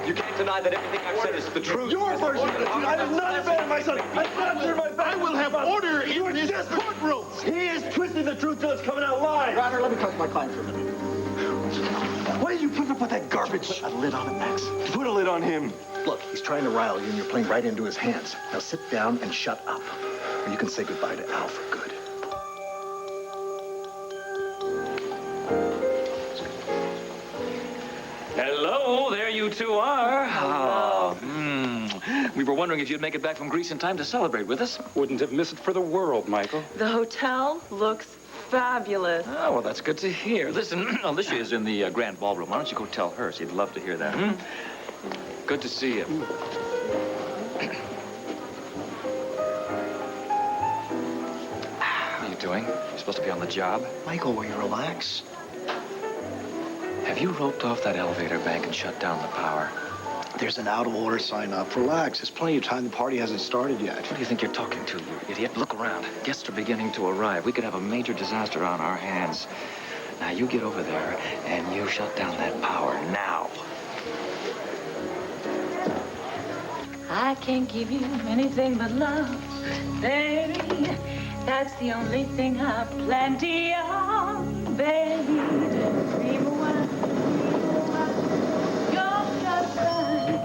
You can't deny that everything I've said is the truth. Your version of the truth. I did not abandon my son. I captured my back. I will have order in this courtroom. He is twisting the truth till it's coming out live. Your Honor, let me talk to my client for a minute. Why did you put up with that garbage? Put a lid on it, Max. Put a lid on him. Look, he's trying to rile you, and you're playing right into his hands. Now sit down and shut up, or you can say goodbye to Al for good. Hello, there you two are. Oh, we were wondering if you'd make it back from Greece in time to celebrate with us. Wouldn't have missed it for the world, Michael. The hotel looks fabulous. Oh, well, that's good to hear. Listen, Alicia is in the grand ballroom. Why don't you go tell her? She'd love to hear that. Good to see you. How are you doing? You're supposed to be on the job. Michael, will you relax? Have you roped off that elevator bank and shut down the power? There's an out-of-order sign up. Relax. There's plenty of time. The party hasn't started yet. What do you think you're talking to, you idiot? Look around. Guests are beginning to arrive. We could have a major disaster on our hands. Now, you get over there and you shut down that power now. I can't give you anything but love, baby. That's the only thing I've plenty of, baby. Dream a while, you're just right.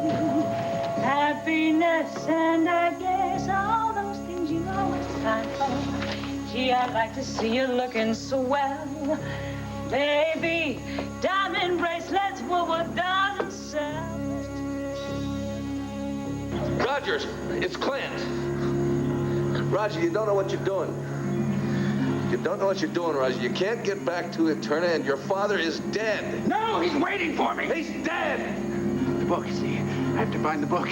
Happiness and I guess all those things you always find for. Gee, I'd like to see you looking swell, baby. Diamond bracelets, Woolworth doesn't sell. Rogers, it's Clint. Roger, you don't know what you're doing. You don't know what you're doing, Roger. You can't get back to Eterna, and your father is dead. No, he's waiting for me. He's dead. The book, see? I have to find the book.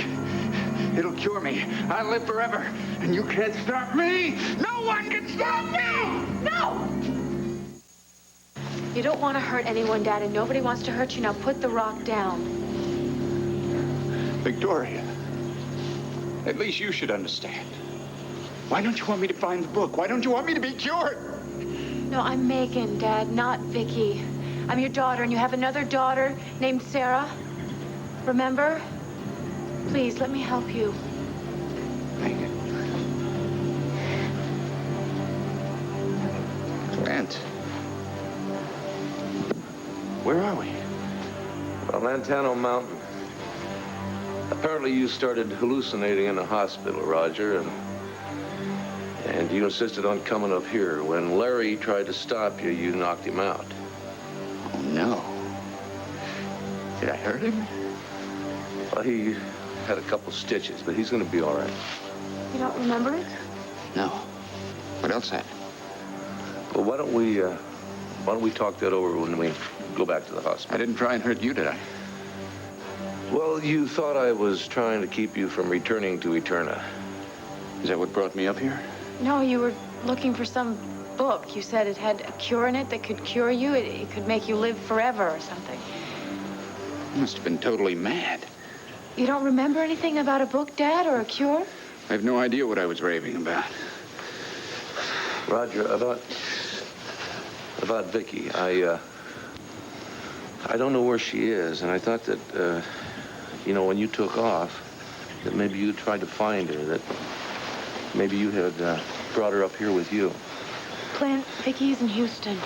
It'll cure me. I'll live forever. And you can't stop me. No one can stop me. No! You don't want to hurt anyone, Dad, and nobody wants to hurt you. Now put the rock down. Victoria, at least you should understand. Why don't you want me to find the book? Why don't you want me to be cured? No, I'm Megan, Dad, not Vicky. I'm your daughter, and you have another daughter named Sarah. Remember? Please, let me help you. Megan. Clint. Where are we? On Lantano Mountain. Apparently you started hallucinating in the hospital, Roger, and you insisted on coming up here. When Larry tried to stop you, you knocked him out. Oh, no. Did I hurt him? Well, he had a couple stitches, but he's going to be all right. You don't remember it? No. What else happened? Well, why don't we talk that over when we go back to the hospital? I didn't try and hurt you, did I? Well, you thought I was trying to keep you from returning to Eterna. Is that what brought me up here? No, you were looking for some book. You said it had a cure in it that could cure you. It could make you live forever or something. You must have been totally mad. You don't remember anything about a book, Dad, or a cure? I have no idea what I was raving about. Roger, about Vicky, I don't know where she is, and I thought that, when you took off, that maybe you tried to find her, that maybe you had brought her up here with you. Clint, Vicky's in Houston.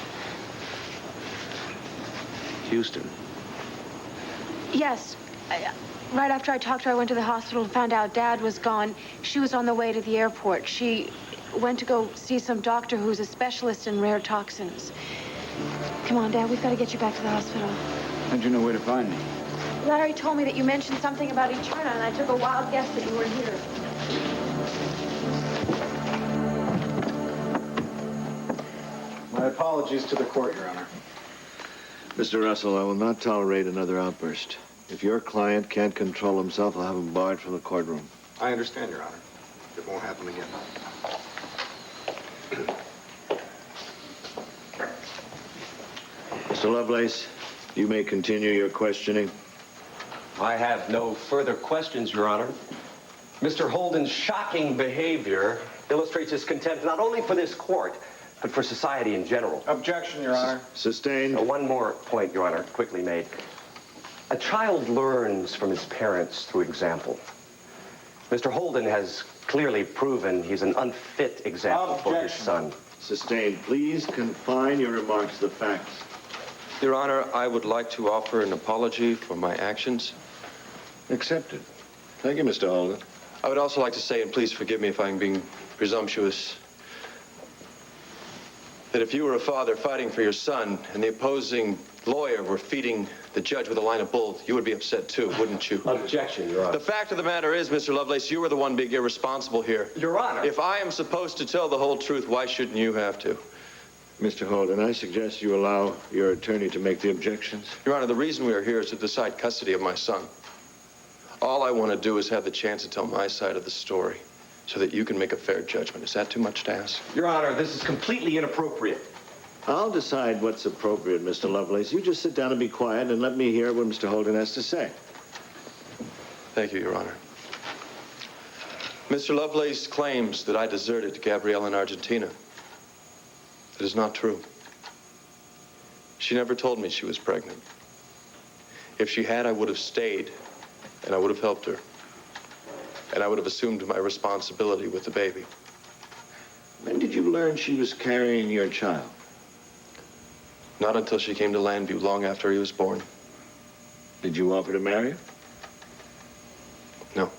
Houston? Yes. Right after I talked to her, I went to the hospital and found out Dad was gone. She was on the way to the airport. She went to go see some doctor who's a specialist in rare toxins. Come on, Dad, we've got to get you back to the hospital. How'd you know where to find me? Larry told me that you mentioned something about Eterna, and I took a wild guess that you were here. My apologies to the court, Your Honor. Mr. Russell, I will not tolerate another outburst. If your client can't control himself, I'll have him barred from the courtroom. I understand, Your Honor. It won't happen again. Mr. Lovelace, you may continue your questioning. I have no further questions, Your Honor. Mr. Holden's shocking behavior illustrates his contempt not only for this court, but for society in general. Objection, Your Honor. Sustained. One more point, Your Honor, quickly made. A child learns from his parents through example. Mr. Holden has clearly proven he's an unfit example for his son. Sustained. Please confine your remarks to the facts. Your Honor, I would like to offer an apology for my actions. Accepted. Thank you, Mr. Holden. I would also like to say, and please forgive me if I'm being presumptuous, that if you were a father fighting for your son and the opposing lawyer were feeding the judge with a line of bull, you would be upset too, wouldn't you? Objection, Your Honor. The fact of the matter is, Mr. Lovelace, you were the one being irresponsible here. Your Honor. If I am supposed to tell the whole truth, why shouldn't you have to? Mr. Holden, I suggest you allow your attorney to make the objections. Your Honor, the reason we are here is to decide custody of my son. All I want to do is have the chance to tell my side of the story so that you can make a fair judgment. Is that too much to ask? Your Honor, this is completely inappropriate. I'll decide what's appropriate, Mr. Lovelace. You just sit down and be quiet and let me hear what Mr. Holden has to say. Thank you, Your Honor. Mr. Lovelace claims that I deserted Gabrielle in Argentina. It is not true. She never told me she was pregnant. If she had, I would have stayed, and I would have helped her. And I would have assumed my responsibility with the baby. When did you learn she was carrying your child? Not until she came to Landview, long after he was born. Did you offer to marry her? No.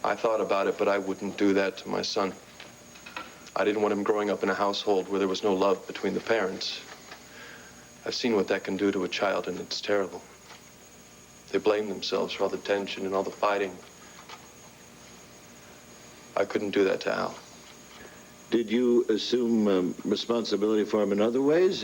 I thought about it, but I wouldn't do that to my son. I didn't want him growing up in a household where there was no love between the parents. I've seen what that can do to a child, and it's terrible. They blame themselves for all the tension and all the fighting. I couldn't do that to Al. Did you assume responsibility for him in other ways?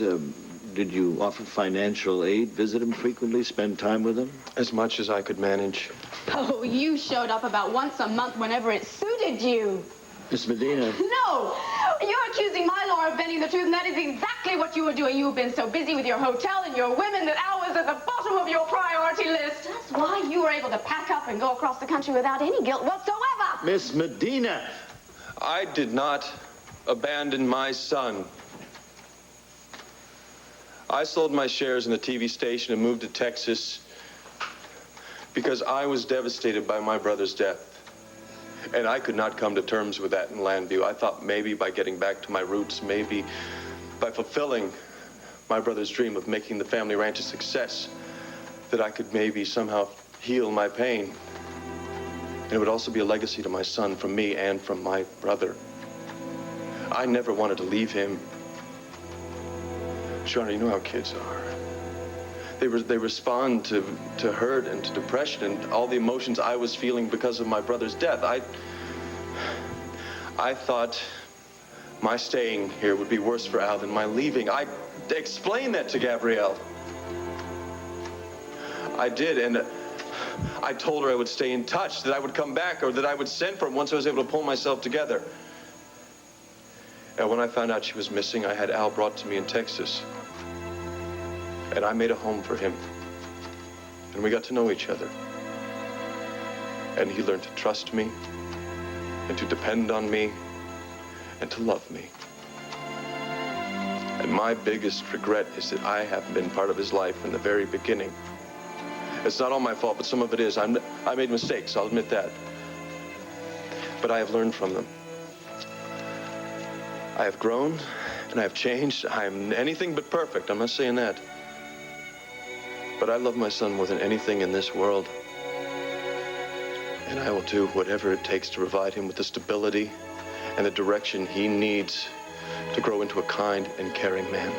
Did you offer financial aid, visit him frequently, spend time with him? As much as I could manage. Oh, you showed up about once a month whenever it suited you. Miss Medina. No! You're accusing my Laura of bending the truth, and that is exactly what you were doing. You've been so busy with your hotel and your women that Al was at the bottom of your priority list. That's why you were able to pack up and go across the country without any guilt whatsoever. Miss Medina! I did not abandon my son. I sold my shares in the TV station and moved to Texas because I was devastated by my brother's death. And I could not come to terms with that in Landview. I thought maybe by getting back to my roots, maybe by fulfilling my brother's dream of making the family ranch a success, that I could maybe somehow heal my pain. And it would also be a legacy to my son from me and from my brother. I never wanted to leave him. Shauna, you know how kids are. They respond to hurt and to depression and all the emotions I was feeling because of my brother's death. I thought my staying here would be worse for Al than my leaving. I explained that to Gabrielle. I did, and I told her I would stay in touch, that I would come back, or that I would send for him once I was able to pull myself together. And when I found out she was missing, I had Al brought to me in Texas. And I made a home for him. And we got to know each other. And he learned to trust me, and to depend on me, and to love me. And my biggest regret is that I haven't been part of his life from the very beginning. It's not all my fault, but some of it is. I made mistakes, I'll admit that. But I have learned from them. I have grown, and I have changed. I am anything but perfect, I'm not saying that. But I love my son more than anything in this world. And I will do whatever it takes to provide him with the stability and the direction he needs to grow into a kind and caring man.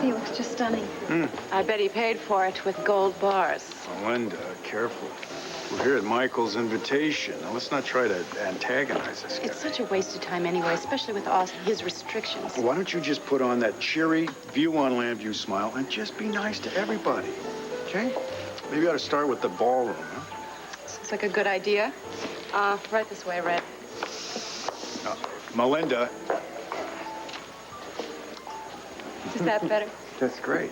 He looks just stunning. I bet he paid for it with gold bars. Melinda, careful. We're here at Michael's invitation. Now, let's not try to antagonize this guy. It's such a waste of time anyway, especially with all his restrictions. Why don't you just put on that cheery view on Landview smile and just be nice to everybody, okay? Maybe you ought to start with the ballroom, huh? Sounds like a good idea. Right this way, Red. Melinda. Is that better? That's great.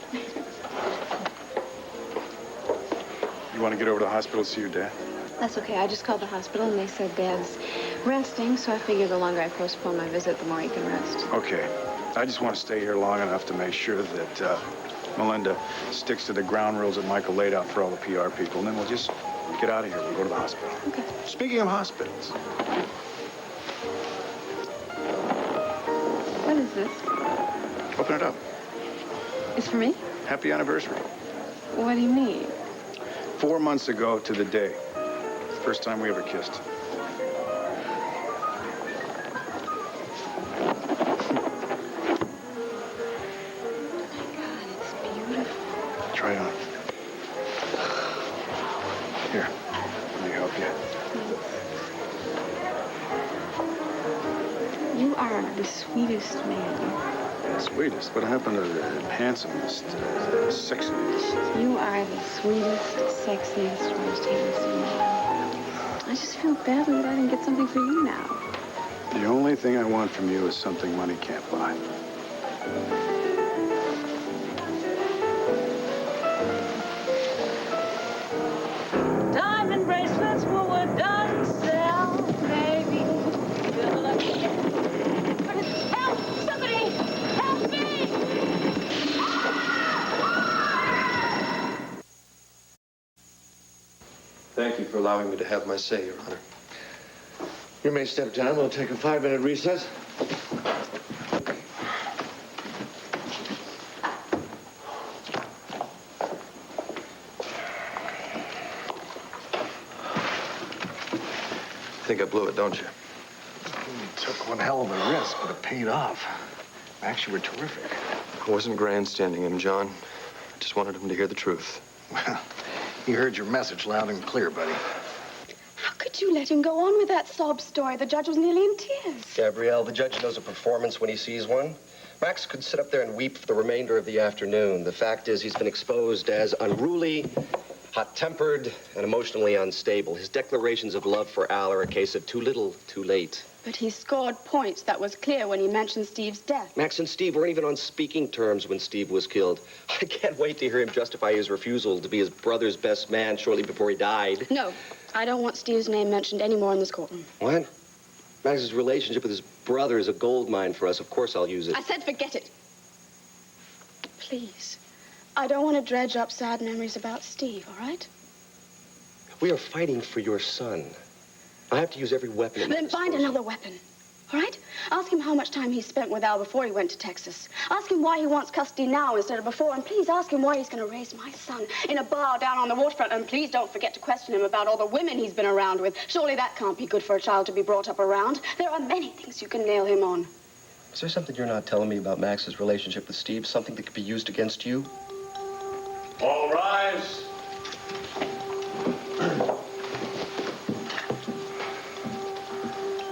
You want to get over to the hospital to see your dad? That's okay. I just called the hospital and they said Dad's Resting, so I figure the longer I postpone my visit, the more you can rest. Okay. I just want to stay here long enough to make sure that Melinda sticks to the ground rules that Michael laid out for all the PR people, and then we'll just get out of here. We'll go to the hospital. Okay. Speaking of hospitals. What is this? Open it up. It's for me? Happy anniversary. What do you mean? 4 months ago to the day. First time we ever kissed. Try it on. Here, let me help you. You are the sweetest man. Sweetest? What happened to the handsomest, sexiest? You are the sweetest, sexiest, most handsome man. I just feel badly that I didn't get something for you now. The only thing I want from you is something money can't buy. Diamond bracelets were what done sell, baby. Good luck. Help! Somebody! Help me! Thank you for allowing me to have my say, Your Honor. You may step down. We'll take a 5-minute recess. Think I blew it, don't you? You took one hell of a risk, but it paid off. Max, you were terrific. I wasn't grandstanding him, John. I just wanted him to hear the truth. Well, he heard your message loud and clear, buddy. How could you let him go on with that sob story? The judge was nearly in tears. Gabrielle, the judge knows a performance when he sees one. Max could sit up there and weep for the remainder of the afternoon. The fact is he's been exposed as unruly, hot-tempered, and emotionally unstable. His declarations of love for Al are a case of too little, too late. But he scored points. That was clear when he mentioned Steve's death. Max and Steve weren't even on speaking terms when Steve was killed. I can't wait to hear him justify his refusal to be his brother's best man shortly before he died. No, I don't want Steve's name mentioned anymore in this courtroom. What? Max's relationship with his brother is a gold mine for us. Of course I'll use it. I said forget it. Please. I don't want to dredge up sad memories about Steve, all right? We are fighting for your son. I have to use every weapon at my Then find disposal. another weapon, all right? Ask him how much time he spent with Al before he went to Texas. Ask him why he wants custody now instead of before. And please ask him why he's going to raise my son in a bar down on the waterfront. And please don't forget to question him about all the women he's been around with. Surely that can't be good for a child to be brought up around. There are many things you can nail him on. Is there something you're not telling me about Max's relationship with Steve? Something that could be used against you? All rise.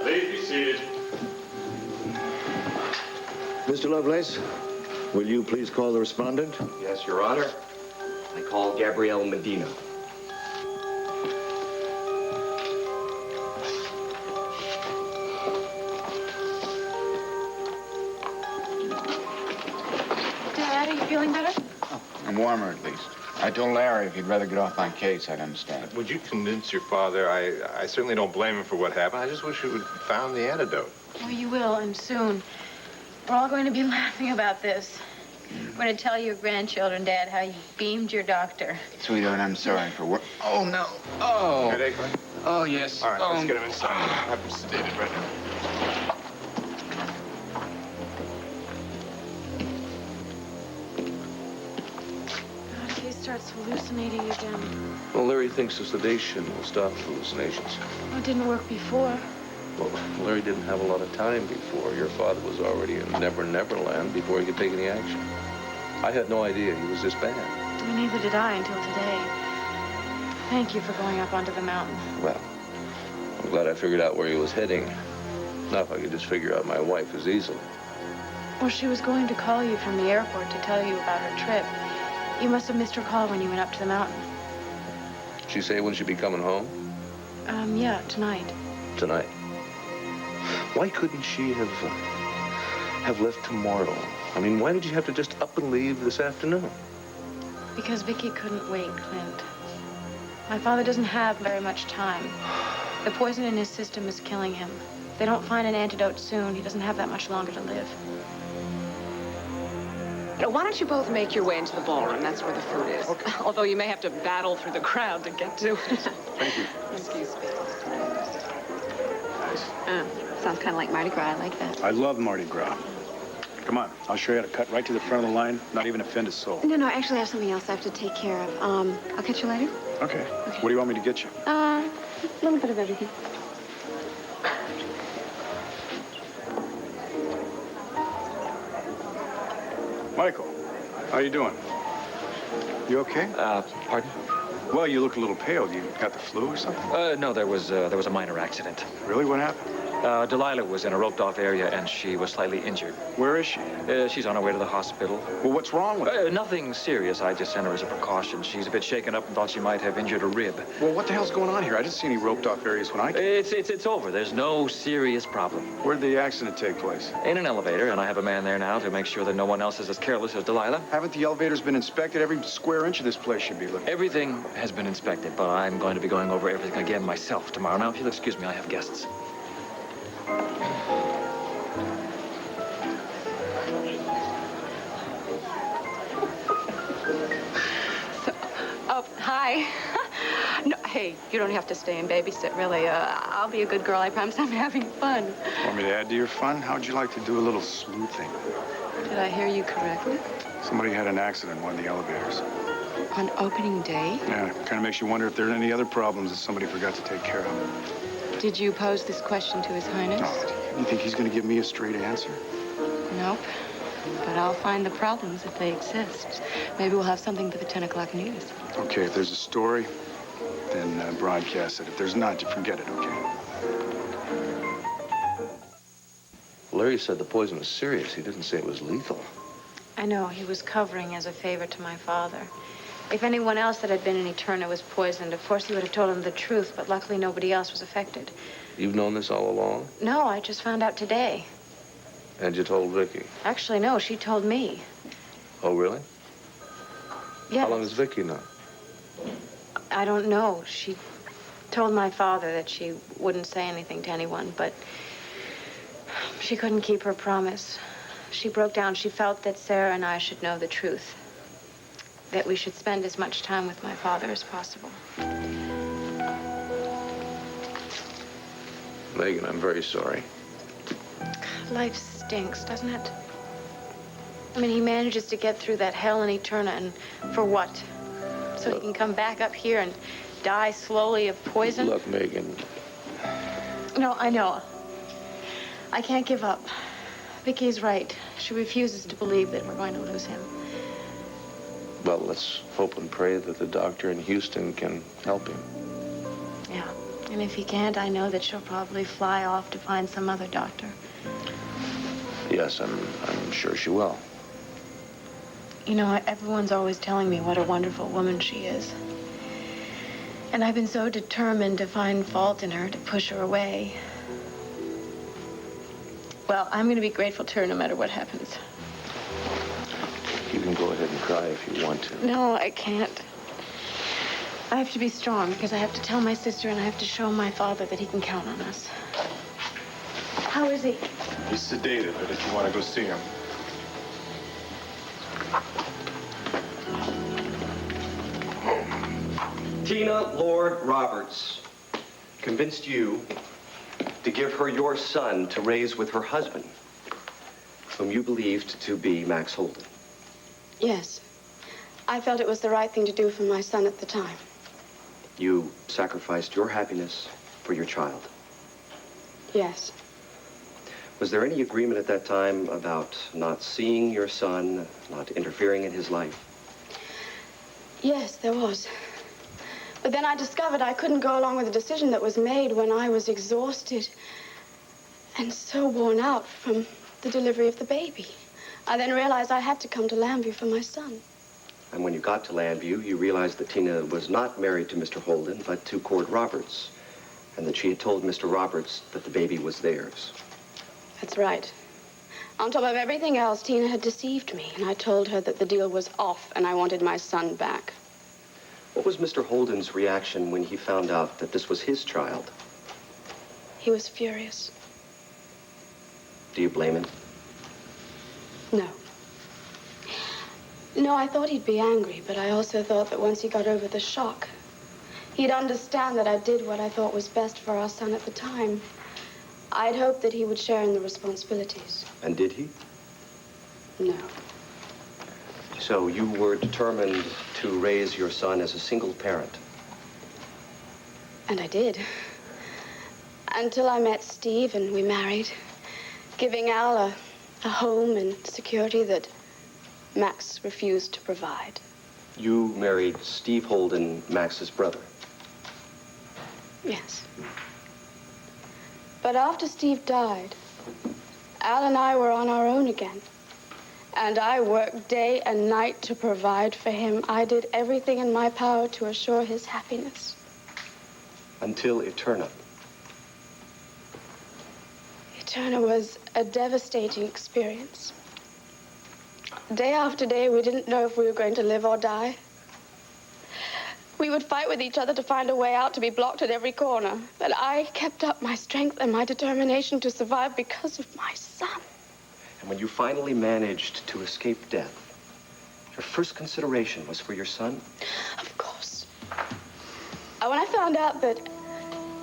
Please be seated. Mr. Lovelace, will you please call the respondent? Yes, Your Honor. I call Gabrielle Medina. Dad, are you feeling better? I'm warmer, at least. I told Larry if he'd rather get off my case, I'd understand. Would you convince your father? I certainly don't blame him for what happened. I just wish you had found the antidote. Oh, you will, and soon. We're all going to be laughing about this. We're going to tell your grandchildren, Dad, how you beamed your doctor. Sweetheart, I'm sorry for what... Oh, no. Oh. Headache, right? Oh, yes. All right, let's get him inside. Have him sedated right now. God, if he starts hallucinating again. Well, Larry thinks the sedation will stop hallucinations. Oh, it didn't work before. Well, Larry didn't have a lot of time before. Your father was already in Never Never Land before he could take any action. I had no idea he was this bad. Well, neither did I until today. Thank you for going up onto the mountain. Well, I'm glad I figured out where he was heading. Now if I could just figure out my wife as easily. Well, she was going to call you from the airport to tell you about her trip. You must have missed her call when you went up to the mountain. She say when she'd be coming home? Yeah, tonight. Tonight. Why couldn't she have left tomorrow? I mean, why did you have to just up and leave this afternoon? Because Vicky couldn't wait, Clint. My father doesn't have very much time. The poison in his system is killing him. If they don't find an antidote soon, he doesn't have that much longer to live. Why don't you both make your way into the ballroom? That's where the food is. Okay. Although you may have to battle through the crowd to get to it. Thank you. Excuse me. Nice. Sounds kind of like Mardi Gras. I like that. I love Mardi Gras. Come on, I'll show you how to cut right to the front of the line, not even offend a soul. No, actually I have something else I have to take care of. I'll catch you later. Okay. What do you want me to get you? A little bit of everything. Michael, how you doing? You okay? Pardon? Well, you look a little pale. You got the flu or something? No, there was a minor accident. Really? What happened? Delilah was in a roped-off area, and she was slightly injured. Where is she? She's on her way to the hospital. Well, what's wrong with her? Nothing serious. I just sent her as a precaution. She's a bit shaken up and thought she might have injured a rib. Well, what the hell's going on here? I didn't see any roped-off areas when I came. It's over. There's no serious problem. Where'd the accident take place? In an elevator, and I have a man there now to make sure that no one else is as careless as Delilah. Haven't the elevators been inspected? Every square inch of this place should be looked at. Everything has been inspected, but I'm going to be going over everything again myself tomorrow. Now, if you'll excuse me, I have guests. Hi. No, hey, you don't have to stay and babysit, really. I'll be a good girl. I promise I'm having fun. Want me to add to your fun? How'd you like to do a little sleuthing? Did I hear you correctly? Somebody had an accident in one of the elevators. On opening day? Yeah, kind of makes you wonder if there are any other problems that somebody forgot to take care of. Did you pose this question to His Highness? Oh, you think he's going to give me a straight answer? Nope. But I'll find the problems if they exist. Maybe we'll have something for the 10 o'clock news. Okay, if there's a story, then broadcast it. If there's not, you forget it, okay? Larry said the poison was serious. He didn't say it was lethal. I know. He was covering as a favor to my father. If anyone else that had been in Eterna was poisoned, of course he would have told him the truth, but luckily nobody else was affected. You've known this all along? No, I just found out today. And you told Vicky? Actually, no, she told me. Oh, really? Yes. How long has Vicky known? I don't know. She told my father that she wouldn't say anything to anyone, but she couldn't keep her promise. She broke down. She felt that Sarah and I should know the truth, that we should spend as much time with my father as possible. Megan, I'm very sorry. Life stinks, doesn't it? I mean, he manages to get through that hell in Eterna, and for what? So he can come back up here and die slowly of poison? Look, Megan. No, I know. I can't give up. Vicky's right. She refuses to believe that we're going to lose him. Well, let's hope and pray that the doctor in Houston can help him. Yeah. And if he can't, I know that she'll probably fly off to find some other doctor. Yes, I'm sure she will. You know, everyone's always telling me what a wonderful woman she is. And I've been so determined to find fault in her, to push her away. Well, I'm going to be grateful to her no matter what happens. You can go ahead and cry if you want to. No, I can't. I have to be strong because I have to tell my sister and I have to show my father that he can count on us. How is he? He's sedated, but if you want to go see him. Tina Lord Roberts convinced you to give her your son to raise with her husband, whom you believed to be Max Holden. Yes. I felt it was the right thing to do for my son at the time. You sacrificed your happiness for your child. Yes. Was there any agreement at that time about not seeing your son, not interfering in his life? Yes, there was. But then I discovered I couldn't go along with a decision that was made when I was exhausted and so worn out from the delivery of the baby. I then realized I had to come to Lambview for my son. And when you got to Lambview, you realized that Tina was not married to Mr. Holden, but to Cord Roberts, and that she had told Mr. Roberts that the baby was theirs. That's right. On top of everything else, Tina had deceived me, and I told her that the deal was off and I wanted my son back. What was Mr. Holden's reaction when he found out that this was his child He was furious. Do you blame him? No. No, I thought he'd be angry, but I also thought that once he got over the shock, he'd understand that I did what I thought was best for our son at the time. I'd hoped that he would share in the responsibilities. And did he? No. So you were determined to raise your son as a single parent? And I did. Until I met Steve and we married, giving Al a home and security that Max refused to provide. You married Steve Holden, Max's brother? Yes. But after Steve died, Al and I were on our own again. And I worked day and night to provide for him. I did everything in my power to assure his happiness. Until Eterna. Eterna was a devastating experience. Day after day, we didn't know if we were going to live or die. We would fight with each other to find a way out, to be blocked at every corner. But I kept up my strength and my determination to survive because of my son. And when you finally managed to escape death, your first consideration was for your son? Of course. When I found out that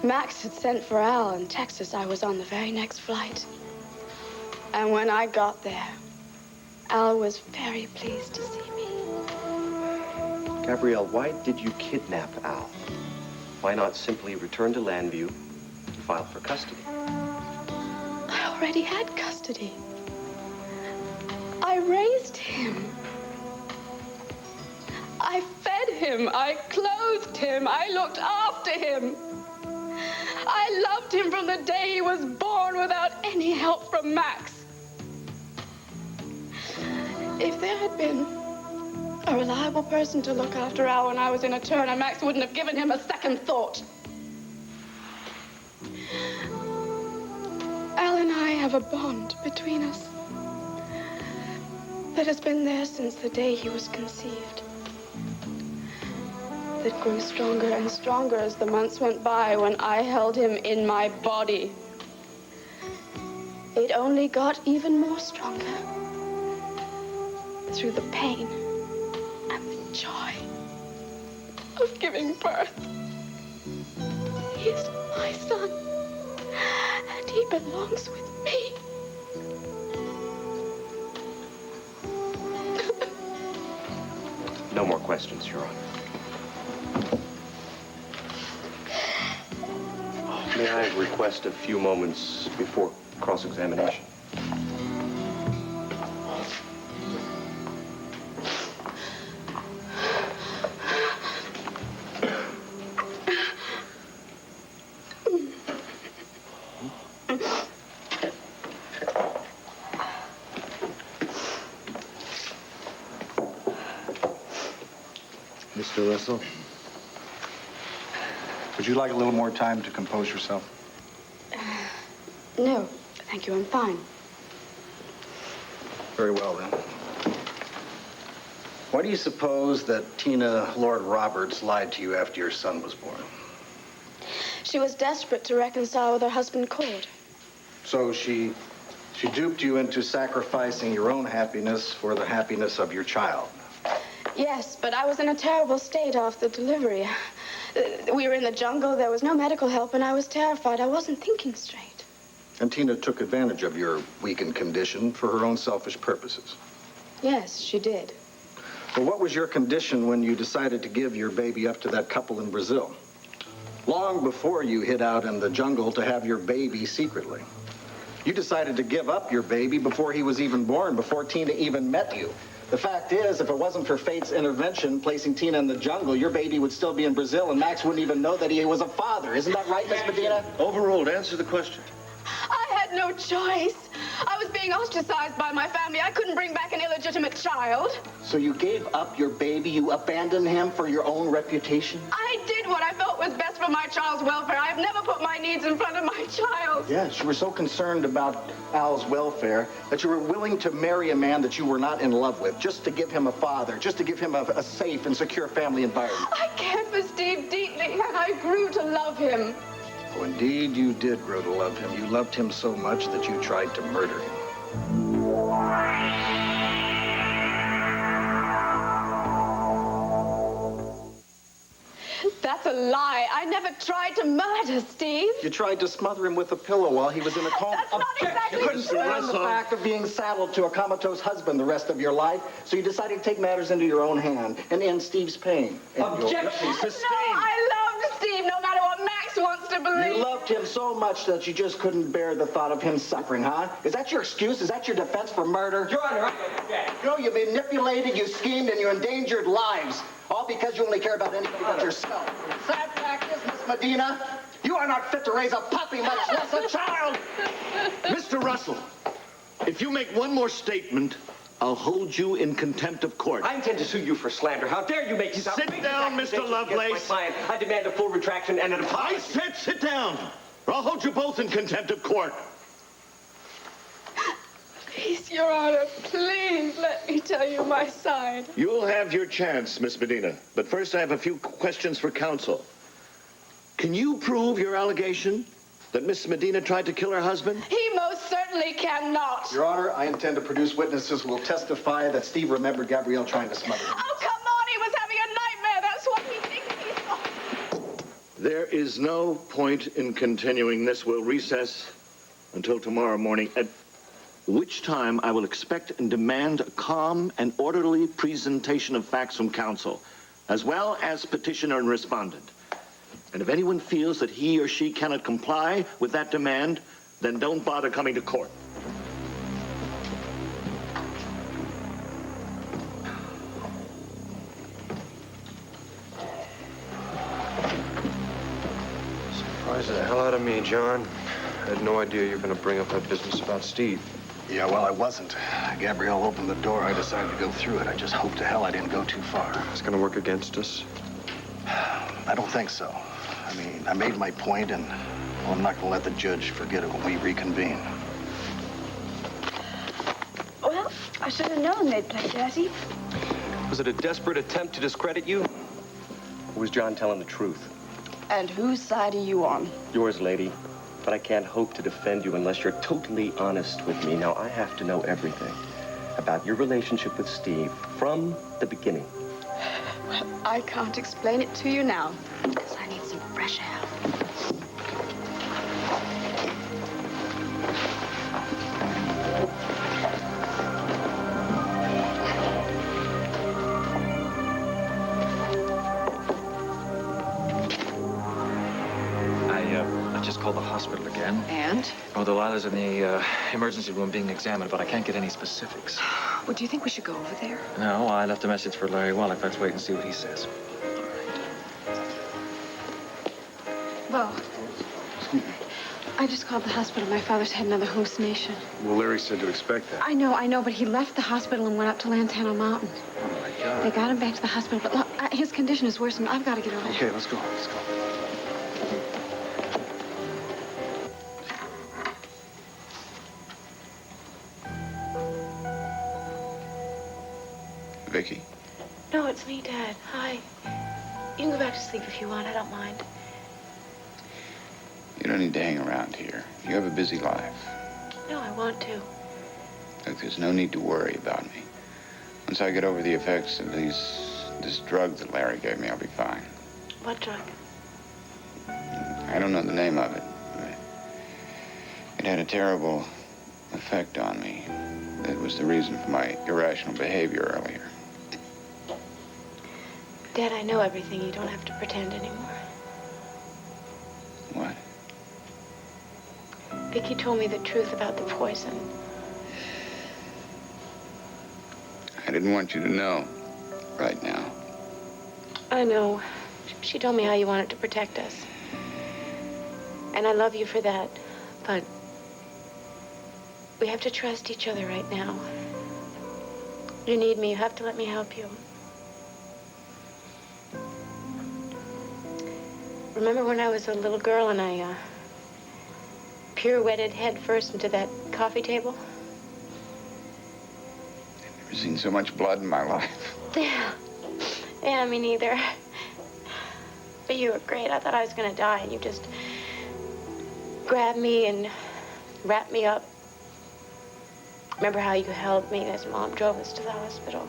Max had sent for Al in Texas, I was on the very next flight. And when I got there, Al was very pleased to see me. Gabrielle, why did you kidnap Al? Why not simply return to Landview and file for custody? I already had custody. I raised him. I fed him. I clothed him. I looked after him. I loved him from the day he was born without any help from Max. If there had been a reliable person to look after Al when I was in Eterna, Max wouldn't have given him a second thought. Al and I have a bond between us that has been there since the day he was conceived. That grew stronger and stronger as the months went by when I held him in my body. It only got even more stronger through the pain and the joy of giving birth. He is my son, and he belongs with me. No more questions, Your Honor. May I request a few moments before cross-examination? Mr. Russell? Would you like a little more time to compose yourself? No, thank you, I'm fine. Very well, then. Why do you suppose that Tina Lord Roberts lied to you after your son was born? She was desperate to reconcile with her husband, Cord. So she duped you into sacrificing your own happiness for the happiness of your child. Yes, but I was in a terrible state after delivery. We were in the jungle, there was no medical help, and I was terrified. I wasn't thinking straight. And Tina took advantage of your weakened condition for her own selfish purposes. Yes, she did. Well, what was your condition when you decided to give your baby up to that couple in Brazil? Long before you hid out in the jungle to have your baby secretly. You decided to give up your baby before he was even born, before Tina even met you. The fact is, if it wasn't for fate's intervention, placing Tina in the jungle, your baby would still be in Brazil, and Max wouldn't even know that he was a father. Isn't that right, Miss Medina? Overruled. Answer the question. I had no choice. I was being ostracized by my family. I couldn't bring back an illegitimate child. So you gave up your baby? You abandoned him for your own reputation? I did what I felt was best for my child's welfare. I've never put my needs in front of my child. Yes, you were so concerned about Al's welfare that you were willing to marry a man that you were not in love with, just to give him a father, just to give him a safe and secure family environment. I cared for Steve deeply, and I grew to love him. Oh, indeed you did grow to love him. You loved him so much that you tried to murder him. That's a lie. I never tried to murder Steve. You tried to smother him with a pillow while he was in a coma. That's not exactly You couldn't stand the fact of being saddled to a comatose husband the rest of your life, so you decided to take matters into your own hand and end Steve's pain. Objection sustained. No, I loved Steve, no matter what Max wants to believe. You loved him so much that you just couldn't bear the thought of him suffering, huh? Is that your excuse? Is that your defense for murder? Your Honor, I object. You know, you manipulated, you schemed, and you endangered lives. All because you only care about anybody but yourself. Sad fact is, Miss Medina, you are not fit to raise a puppy, much less a child. Mr. Russell, if you make one more statement, I'll hold you in contempt of court. I intend to sue you for slander. How dare you make these Sit down, Mr. Lovelace. My client. I demand a full retraction and an apology. I said sit down, or I'll hold you both in contempt of court. Please, Your Honor, please let me tell you my side. You'll have your chance, Miss Medina. But first, I have a few questions for counsel. Can you prove your allegation that Miss Medina tried to kill her husband? He most certainly cannot. Your Honor, I intend to produce witnesses who will testify that Steve remembered Gabrielle trying to smother him. Oh, come on, he was having a nightmare. That's what he thinks he saw. There is no point in continuing this. We'll recess until tomorrow morning, at which time I will expect and demand a calm and orderly presentation of facts from counsel, as well as petitioner and respondent. And if anyone feels that he or she cannot comply with that demand, then don't bother coming to court. Surprised the hell out of me, John. I had no idea you were going to bring up that business about Steve. Yeah, well, I wasn't. Gabrielle opened the door. I decided to go through it. I just hope to hell I didn't go too far. It's going to work against us? I don't think so. I mean, I made my point, and well, I'm not going to let the judge forget it when we reconvene. Well, I should have known they'd play dirty. Was it a desperate attempt to discredit you? Or was John telling the truth? And whose side are you on? Yours, lady. But I can't hope to defend you unless you're totally honest with me. Now, I have to know everything about your relationship with Steve from the beginning. Well, I can't explain it to you now, because I need some fresh air. I just called the hospital again. And? Oh, Delilah's in the emergency room being examined, but I can't get any specifics. Well, do you think we should go over there? No, I left a message for Larry Wallach. Let's wait and see what he says. Well, I just called the hospital. My father's had another hallucination. Well, Larry said to expect that. I know, but he left the hospital and went up to Lantana Mountain. Oh, my God. They got him back to the hospital, but look, his condition is worse, and I've got to get over there. Okay, let's go. Let's go. Vicky. No, it's me, Dad. Hi. You can go back to sleep if you want. I don't mind. You don't need to hang around here. You have a busy life. No, I want to. Look, there's no need to worry about me. Once I get over the effects of this drug that Larry gave me, I'll be fine. What drug? I don't know the name of it, but it had a terrible effect on me. That was the reason for my irrational behavior earlier. Dad, I know everything. You don't have to pretend anymore. What? Vicky told me the truth about the poison. I didn't want you to know right now. I know. She told me how you wanted to protect us. And I love you for that. But we have to trust each other right now. You need me. You have to let me help you. Remember when I was a little girl and I pirouetted head first into that coffee table? I've never seen so much blood in my life. Yeah, me neither. But you were great. I thought I was gonna die, and you just grabbed me and wrapped me up. Remember how you held me as Mom drove us to the hospital?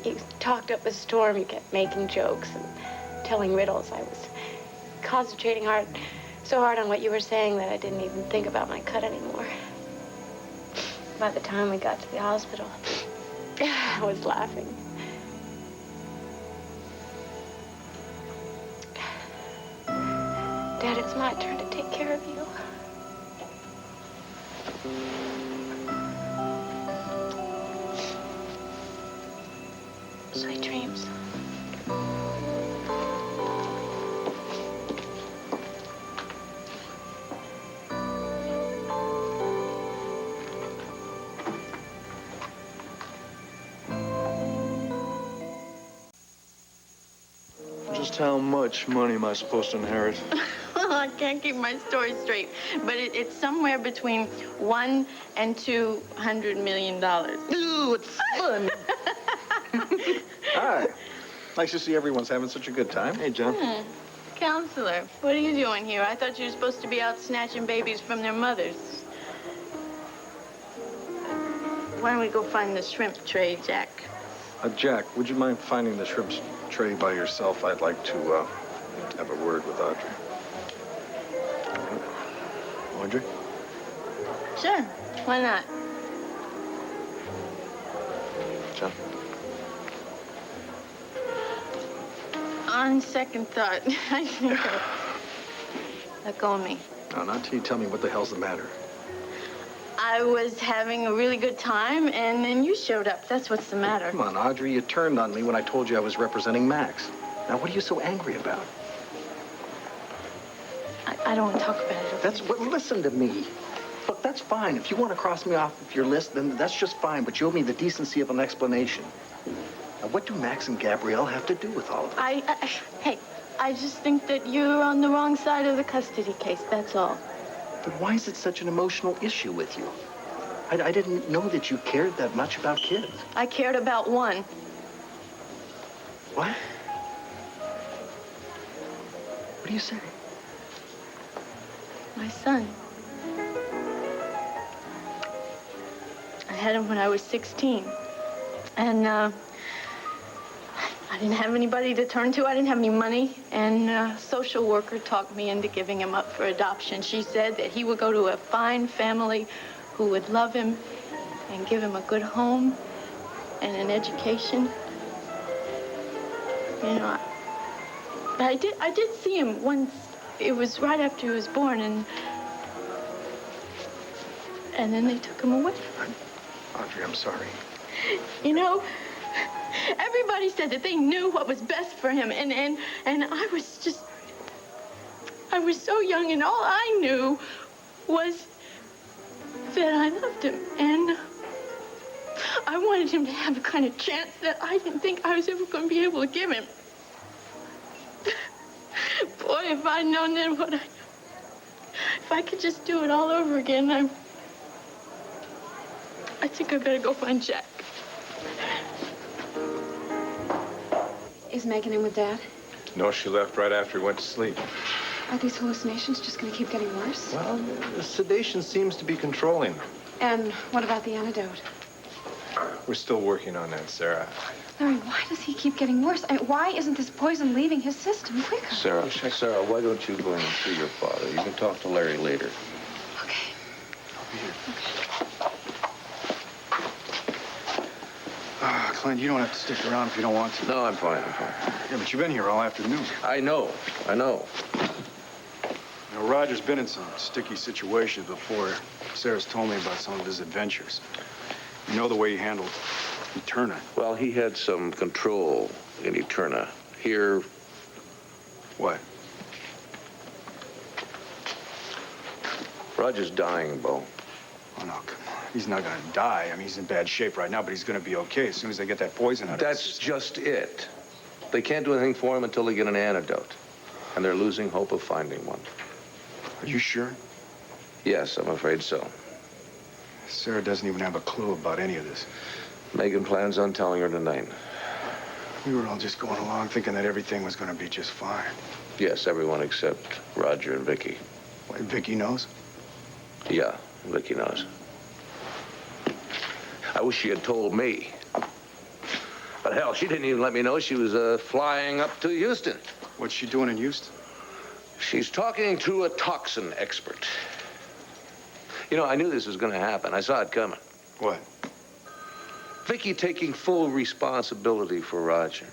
You talked up a storm. You kept making jokes and telling riddles. I was concentrating so hard on what you were saying that I didn't even think about my cut anymore. By the time we got to the hospital, I was laughing. Dad, it's my turn to take care of you. Sweet dreams. Just how much money am I supposed to inherit? I can't keep my story straight, but it's somewhere between $1 and $200 million. Ooh, it's fun. Hi. Nice to see everyone's having such a good time. Hey, John. Counselor, what are you doing here? I thought you were supposed to be out snatching babies from their mothers. Why don't we go find the shrimp tray, Jack? Jack, would you mind finding the shrimp tray by yourself? I'd like to have a word with Audrey. Audrey? Sure, why not? John? On second thought, I think let go of me. No, not till you tell me what the hell's the matter. I was having a really good time, and then you showed up. That's what's the matter. Come on, Audrey, you turned on me when I told you I was representing Max. Now, what are you so angry about? I don't want to talk about it. Okay? That's what. Listen to me. Look, that's fine. If you want to cross me off of your list, then that's just fine. But you owe me the decency of an explanation. Now, what do Max and Gabrielle have to do with all of this? Hey, I just think that you're on the wrong side of the custody case. That's all. But why is it such an emotional issue with you? I didn't know that you cared that much about kids. I cared about one. What? What do you say? My son. I had him when I was 16. And, I didn't have anybody to turn to. I didn't have any money. And a social worker talked me into giving him up for adoption. She said that he would go to a fine family who would love him and give him a good home and an education. You know, I did see him once. It was right after he was born, and then they took him away. Audrey, I'm sorry. You know, everybody said that they knew what was best for him, and I was so young, and all I knew was that I loved him, and I wanted him to have a kind of chance that I didn't think I was ever going to be able to give him. Boy, if I'd known then what I know. If I could just do it all over again, I think I better go find Jack. Is Megan in with Dad? No, she left right after he went to sleep. Are these hallucinations just going to keep getting worse? Well, the sedation seems to be controlling them. And what about the antidote? We're still working on that, Sarah. Larry, why does he keep getting worse? Why isn't this poison leaving his system quicker? Sarah, why don't you go in and see your father? You can talk to Larry later. Okay. I'll be here. Clint, you don't have to stick around if you don't want to. No, I'm fine. Yeah, but you've been here all afternoon. I know. You know, Roger's been in some sticky situations before. Sarah's told me about some of his adventures. You know the way he handled Eterna. Well, he had some control in Eterna. Here... What? Roger's dying, Bo. Oh, no, come on. He's not gonna die. I mean, he's in bad shape right now, but he's gonna be okay as soon as they get that poison out of him. That's just it. They can't do anything for him until they get an antidote. And they're losing hope of finding one. Are you sure? Yes, I'm afraid so. Sarah doesn't even have a clue about any of this. Megan plans on telling her tonight. We were all just going along thinking that everything was gonna be just fine. Yes, everyone except Roger and Vicky. Wait, Vicky knows? Yeah, Vicky knows. I wish she had told me. But hell, she didn't even let me know she was flying up to Houston. What's she doing in Houston? She's talking to a toxin expert. You know, I knew this was going to happen. I saw it coming. What? Vicky taking full responsibility for Roger.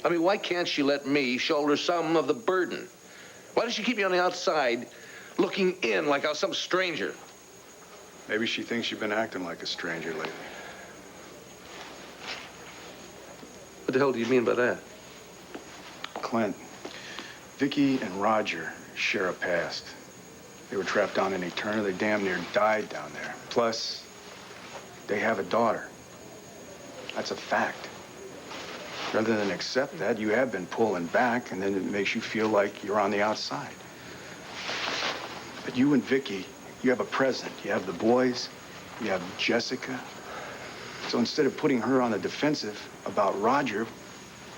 I mean, why can't she let me shoulder some of the burden? Why does she keep me on the outside, looking in like I was some stranger? Maybe she thinks you've been acting like a stranger lately. What the hell do you mean by that? Clint, Vicky and Roger share a past. They were trapped down in Eterna. They damn near died down there. Plus, they have a daughter. That's a fact. Rather than accept that, you have been pulling back, and then it makes you feel like you're on the outside. But you and Vicky, you have a present. You have the boys. You have Jessica. So instead of putting her on the defensive about Roger,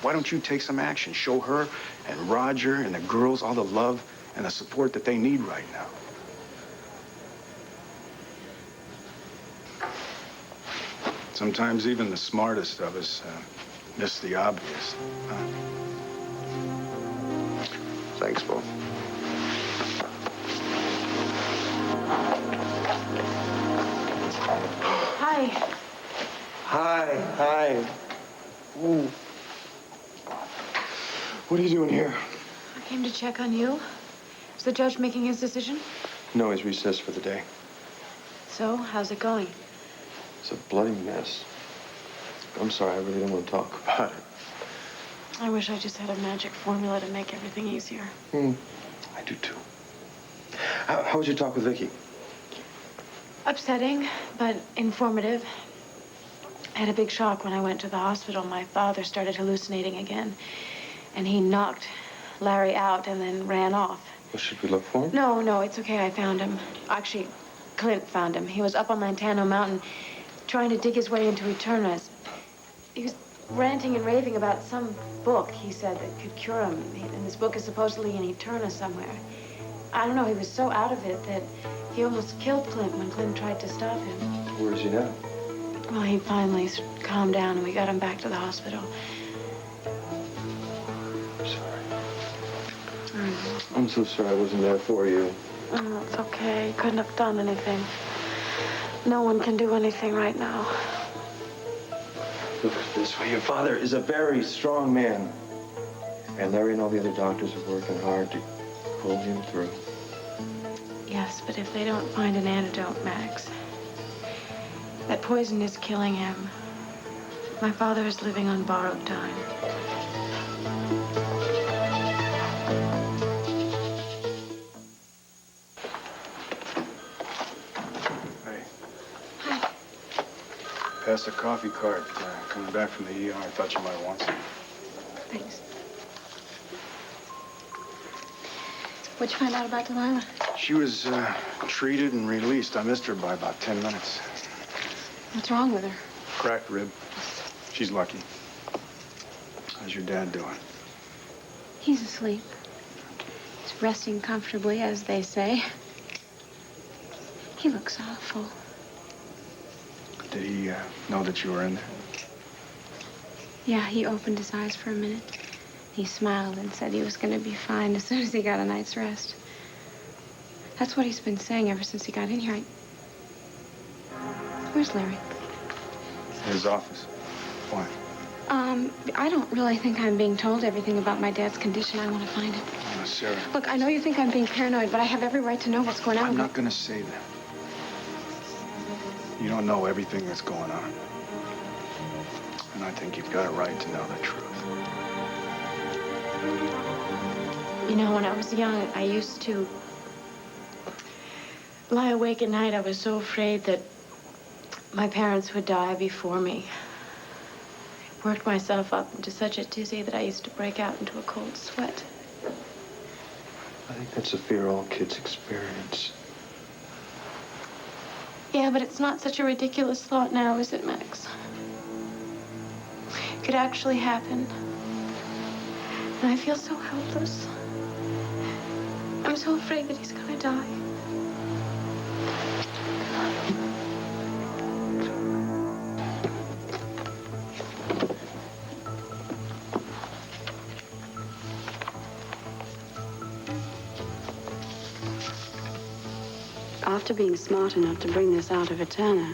why don't you take some action? Show her and Roger and the girls all the love and the support that they need right now. Sometimes even the smartest of us miss the obvious. Thanks, Bo. Hi. Hi. Ooh. What are you doing here? I came to check on you. Is the judge making his decision? No, he's recessed for the day. So, how's it going? It's a bloody mess. I'm sorry, I really don't want to talk about it. I wish I just had a magic formula to make everything easier. I do too. How was your talk with Vicky? Upsetting, but informative. I had a big shock when I went to the hospital. My father started hallucinating again, and he knocked Larry out and then ran off. Well, should we look for him? No, it's okay. I found him. Actually, Clint found him. He was up on Lantano Mountain trying to dig his way into Eternas. He was ranting and raving about some book, he said, that could cure him. And this book is supposedly in Eterna somewhere. I don't know, he was so out of it that he almost killed Clint when Clint tried to stop him. Where is he now? Well, he finally calmed down and we got him back to the hospital. I'm sorry. I'm so sorry I wasn't there for you. Oh, it's okay. He couldn't have done anything. No one can do anything right now. Look at this way. Your father is a very strong man. And Larry and all the other doctors are working hard to pull him through. Yes, but if they don't find an antidote, Max, that poison is killing him. My father is living on borrowed time. Hey. Hi. Pass the coffee cart. Coming back from the ER. I thought you might want some. Thanks. What'd you find out about Delilah? She was treated and released. I missed her by about 10 minutes. What's wrong with her? Cracked rib. She's lucky. How's your dad doing? He's asleep. He's resting comfortably, as they say. He looks awful. Did he know that you were in there? Yeah, he opened his eyes for a minute. He smiled and said he was going to be fine as soon as he got a night's rest. That's what he's been saying ever since he got in here. Where's Larry? His office. Why? I don't really think I'm being told everything about my dad's condition. I want to find it. Oh, Sarah. Look, I know you think I'm being paranoid, but I have every right to know what's going on. I'm not going to say that. You don't know everything that's going on. And I think you've got a right to know the truth. You know, when I was young, I used to lie awake at night. I was so afraid that my parents would die before me. I worked myself up into such a tizzy that I used to break out into a cold sweat. I think that's a fear all kids experience. Yeah, but it's not such a ridiculous thought now, is it, Max? It could actually happen. And I feel so helpless. I'm so afraid that he's gonna die. After being smart enough to bring this out of Eterna,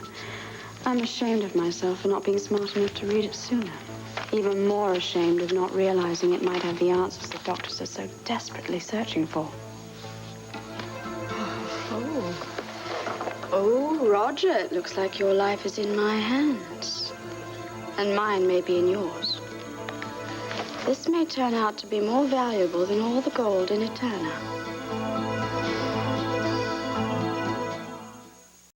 I'm ashamed of myself for not being smart enough to read it sooner. Even more ashamed of not realizing it might have the answers the doctors are so desperately searching for. Oh, Roger, it looks like your life is in my hands. And mine may be in yours. This may turn out to be more valuable than all the gold in Eterna.